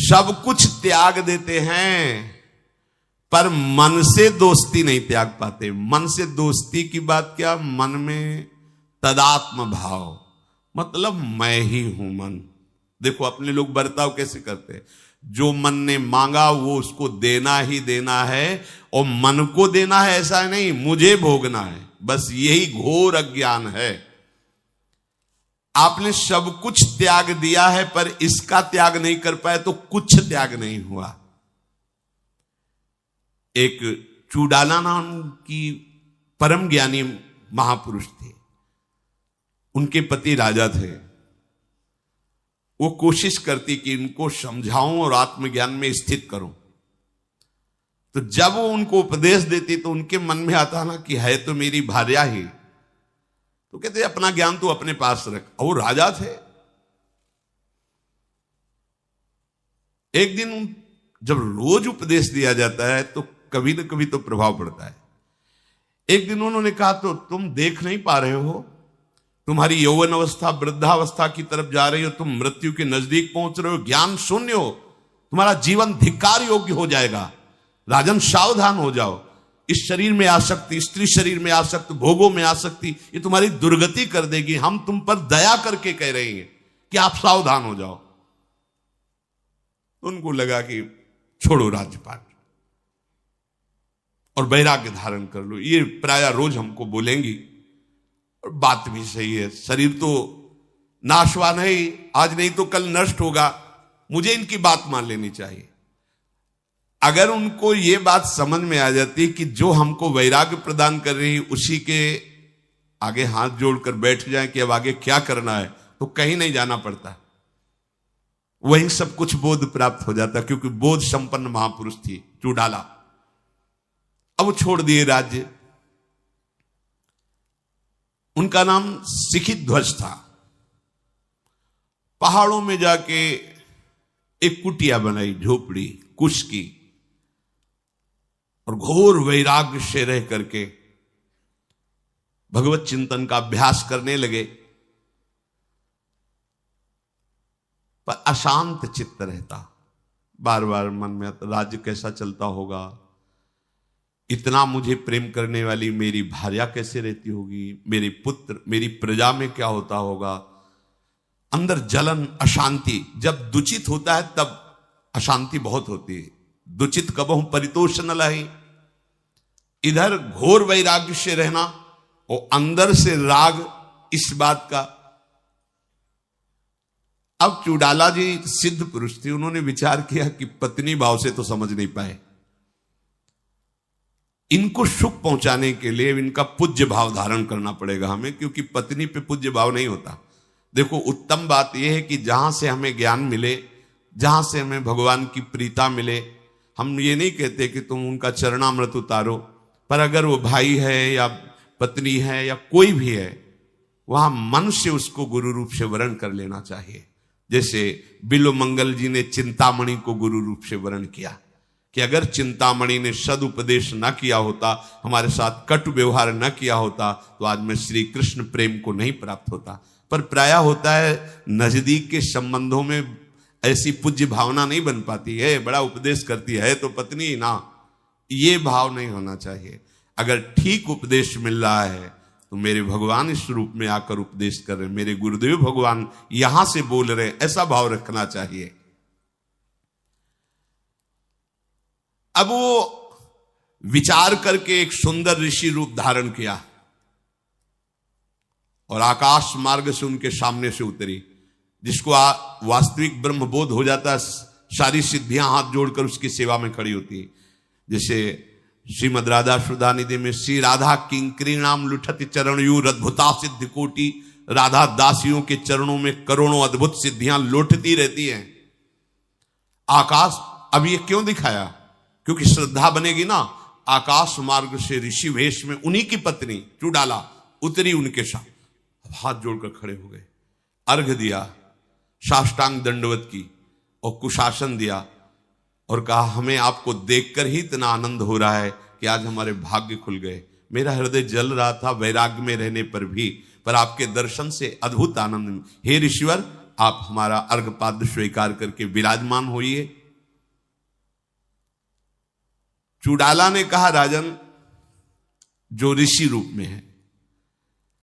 सब कुछ त्याग देते हैं पर मन से दोस्ती नहीं त्याग पाते। मन से दोस्ती की बात क्या, मन में तदात्म भाव, मतलब मैं ही हूं मन। देखो अपने लोग बर्ताव कैसे करते हैं, जो मन ने मांगा वो उसको देना ही देना है, और मन को देना है ऐसा नहीं, मुझे भोगना है, बस यही घोर अज्ञान है। आपने सब कुछ त्याग दिया है पर इसका त्याग नहीं कर पाए तो कुछ त्याग नहीं हुआ। एक चूडाला नाम की परम ज्ञानी महापुरुष थे, उनके पति राजा थे। वो कोशिश करती कि इनको समझाऊं और आत्मज्ञान में स्थित करूं। तो जब वो उनको उपदेश देती तो उनके मन में आता ना कि है तो मेरी भार्या ही, तो कहते अपना ज्ञान तो अपने पास रख। और वो राजा थे। एक दिन जब रोज उपदेश दिया जाता है तो कभी न कभी तो प्रभाव पड़ता है। एक दिन उन्होंने कहा तो तुम देख नहीं पा रहे हो, तुम्हारी यौवन अवस्था वृद्धावस्था की तरफ जा रही हो, तुम मृत्यु के नजदीक पहुंच रहे हो, ज्ञान शून्य हो, तुम्हारा जीवन धिक्कार योग्य हो जाएगा, राजन सावधान हो जाओ। इस शरीर में आसक्ति, स्त्री शरीर में आसक्ति, भोगों में आसक्ति, ये तुम्हारी दुर्गति कर देगी। हम तुम पर दया करके कह रहे हैं कि आप सावधान हो जाओ। उनको लगा कि छोड़ो राज्यपाट और वैराग्य धारण कर लो। ये प्राय रोज हमको बोलेंगी और बात भी सही है। शरीर तो नाशवान है, आज नहीं तो कल नष्ट होगा, मुझे इनकी बात मान लेनी चाहिए। अगर उनको ये बात समझ में आ जाती कि जो हमको वैराग्य प्रदान कर रही उसी के आगे हाथ जोड़कर बैठ जाए कि अब आगे क्या करना है, तो कहीं नहीं जाना पड़ता, वहीं सब कुछ बोध प्राप्त हो जाता। क्योंकि बोध संपन्न महापुरुष थी चूडाला। अब वो छोड़ दिए राज्य। उनका नाम सिखित ध्वज था। पहाड़ों में जाके एक कुटिया बनाई, झोपड़ी कुश की, और घोर वैराग्य से रह करके भगवत चिंतन का अभ्यास करने लगे। पर अशांत चित्त रहता, बार बार मन में आता राज्य कैसा चलता होगा, इतना मुझे प्रेम करने वाली मेरी भार्या कैसे रहती होगी, मेरे पुत्र मेरी प्रजा में क्या होता होगा। अंदर जलन अशांति, जब दुचित होता है तब अशांति बहुत होती है। दुचित कबहु परितोष न लाही। इधर घोर वैराग्य से रहना और अंदर से राग इस बात का। अब चूडाला जी सिद्ध पुरुष थे, उन्होंने विचार किया कि पत्नी भाव से तो समझ नहीं पाए, इनको सुख पहुंचाने के लिए इनका पूज्य भाव धारण करना पड़ेगा हमें, क्योंकि पत्नी पे पूज्य भाव नहीं होता। देखो उत्तम बात यह है कि जहां से हमें ज्ञान मिले, जहां से हमें भगवान की प्रीता मिले, हम ये नहीं कहते कि तुम उनका चरणामृत उतारो, पर अगर वो भाई है या पत्नी है या कोई भी है, वहां मन से उसको गुरु रूप से वर्ण कर लेना चाहिए। जैसे बिल्व मंगल जी ने चिंतामणि को गुरु रूप से वर्ण किया कि अगर चिंतामणि ने सदुपदेश न किया होता, हमारे साथ कटु व्यवहार न किया होता, तो आज मैं श्री कृष्ण प्रेम को नहीं प्राप्त होता। पर प्राय होता है नजदीक के संबंधों में ऐसी पूज्य भावना नहीं बन पाती है, बड़ा उपदेश करती है तो पत्नी ना, ये भाव नहीं होना चाहिए। अगर ठीक उपदेश मिल रहा है तो मेरे भगवान इस रूप में आकर उपदेश कर रहे हैं, मेरे गुरुदेव भगवान यहां से बोल रहे हैं, ऐसा भाव रखना चाहिए। अब वो विचार करके एक सुंदर ऋषि रूप धारण किया और आकाश मार्ग से उनके सामने से उतरी। जिसको वास्तविक ब्रह्म बोध हो जाता है, सारी सिद्धियां हाथ जोड़कर उसकी सेवा में खड़ी होती है। जैसे श्रीमद राधा सुधानिधि में श्री राधा किंकरी नाम लुठति चरणयू अद्भुता सिद्धि कोटि, राधा दासियों के चरणों में करोड़ों अद्भुत सिद्धियां लौटती रहती हैं। आकाश, अब ये क्यों दिखाया, क्योंकि श्रद्धा बनेगी ना। आकाश मार्ग से ऋषि वेश में उन्हीं की पत्नी चूडाला उतरी, उनके साथ हाथ जोड़कर खड़े हो गए, अर्घ दिया, साष्टांग दंडवत की और कुशासन दिया और कहा हमें आपको देखकर ही इतना आनंद हो रहा है कि आज हमारे भाग्य खुल गए। मेरा हृदय जल रहा था वैराग्य में रहने पर भी, पर आपके दर्शन से अद्भुत आनंद। हे ऋषिवर, आप हमारा अर्घपाद्य स्वीकार करके विराजमान होइए। चुड़ाला ने कहा राजन जो ऋषि रूप में है